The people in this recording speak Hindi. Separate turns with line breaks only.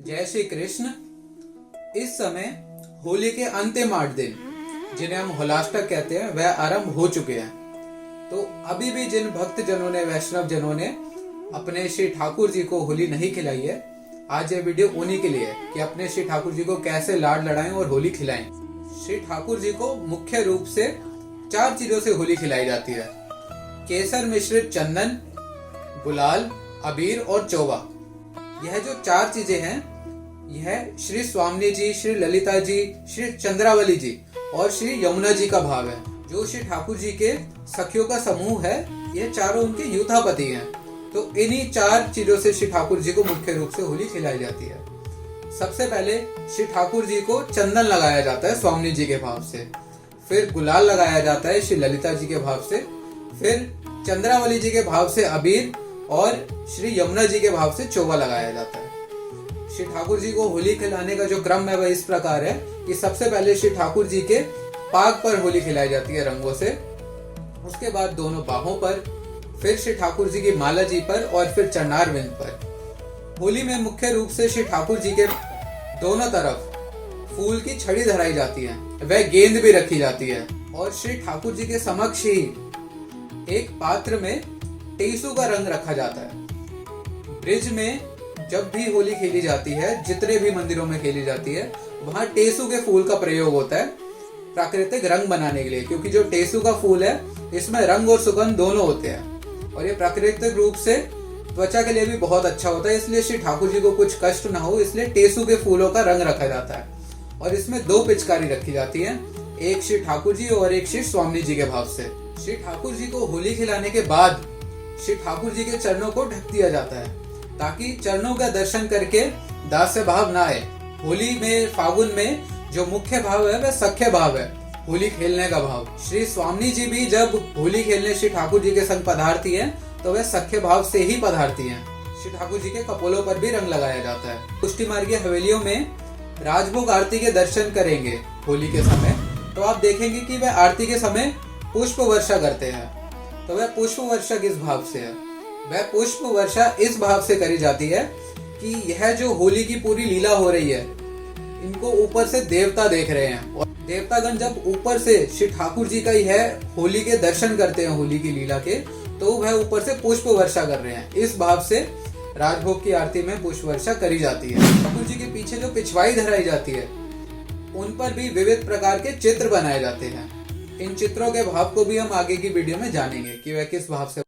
जय श्री कृष्ण। इस समय होली के अंतिम 8 दिन, जिन्हें हम होलाष्टक कहते हैं, वह आरंभ हो चुके हैं। तो अभी भी जिन भक्त जनों ने, वैष्णव जनों ने अपने श्री ठाकुर जी को होली नहीं खिलाई है, आज ये वीडियो उन्हीं के लिए है कि अपने श्री ठाकुर जी को कैसे लाड लड़ाएं और होली खिलाएं। श्री ठाकुर जी को मुख्य रूप से 4 चीजों से होली खिलाई जाती है: केसर मिश्रित चंदन, गुलाल, अबीर और चौवा। यह जो 4 चीजें हैं, यह श्री स्वामी जी, श्री ललिता जी, श्री चंद्रावली जी और श्री यमुना जी का भाव है। जो श्री ठाकुर जी के सखियों का समूह है, यह चारों उनके यूथापति हैं। तो इन्हीं 4 चीजों से श्री ठाकुर जी को मुख्य रूप से होली खिलाई जाती है। सबसे पहले श्री ठाकुर जी को चंदन लगाया जाता है स्वामी जी के भाव से, फिर गुलाल लगाया जाता है श्री ललिता जी के भाव से, फिर चंद्रावली जी के भाव से अबीर और श्री यमुना जी के भाव से चौवा लगाया जाता है। श्री ठाकुर जी को होली खिलाने का जो क्रम है वह इस प्रकार है कि सबसे पहले श्री ठाकुर जी के पाग पर होली खिलाई जाती है रंगों से, उसके बाद दोनों बाहों पर, फिर श्री ठाकुर जी की माला जी पर और फिर चरणारविंद पर। होली में मुख्य रूप से श्री ठाकुर जी के दोनों तरफ फूल की छड़ी धराई जाती है, वह गेंद भी रखी जाती है और श्री ठाकुर जी के समक्ष ही एक पात्र में टेसू का रंग रखा जाता है। ब्रिज में जब भी होली खेली जाती है, जितने भी मंदिरों में खेली जाती है, वहां टेसू के फूल का प्रयोग होता है प्राकृतिक रंग बनाने के लिए, क्योंकि जो टेसू का फूल है इसमें रंग और सुगंध दोनों होते हैं और ये प्राकृतिक रूप से त्वचा के लिए भी बहुत अच्छा होता है। इसलिए श्री ठाकुर जी को कुछ कष्ट ना हो, इसलिए टेसू के फूलों का रंग रखा जाता है और इसमें 2 पिचकारी रखी जाती है, एक श्री ठाकुर जी और एक श्री स्वामी जी के भाव से। श्री ठाकुर जी को होली खिलाने के बाद श्री ठाकुर जी के चरणों को ढक दिया जाता है ताकि चरणों का दर्शन करके दास्य भाव ना आए। होली में, फागुन में जो मुख्य भाव है वह सख्य भाव है, होली खेलने का भाव। श्री स्वामी जी भी जब होली खेलने श्री ठाकुर जी के संग पधारती हैं तो वह सख्य भाव से ही पधारती हैं। श्री ठाकुर जी के कपोलों पर भी रंग लगाया जाता है। पुष्टि मार्गीय हवेलियों में राजभोग आरती के दर्शन करेंगे होली के समय, तो आप देखेंगे कि वह आरती के समय पुष्प वर्षा करते हैं। तो वह पुष्प वर्षा किस भाव से है? वह पुष्प वर्षा इस भाव से करी जाती है कि यह जो होली की पूरी लीला हो रही है, इनको ऊपर से देवता देख रहे हैं और देवतागण जब ऊपर से श्री ठाकुर जी का यह होली के दर्शन करते हैं, होली की लीला के, तो वह ऊपर से पुष्प वर्षा कर रहे हैं। इस भाव से राजभोग की आरती में पुष्प वर्षा करी जाती है। ठाकुर जी के पीछे जो पिछवाई धराई जाती है, उन पर भी विविध प्रकार के चित्र बनाए जाते हैं। इन चित्रों के भाव को भी हम आगे की वीडियो में जानेंगे कि वह किस भाव से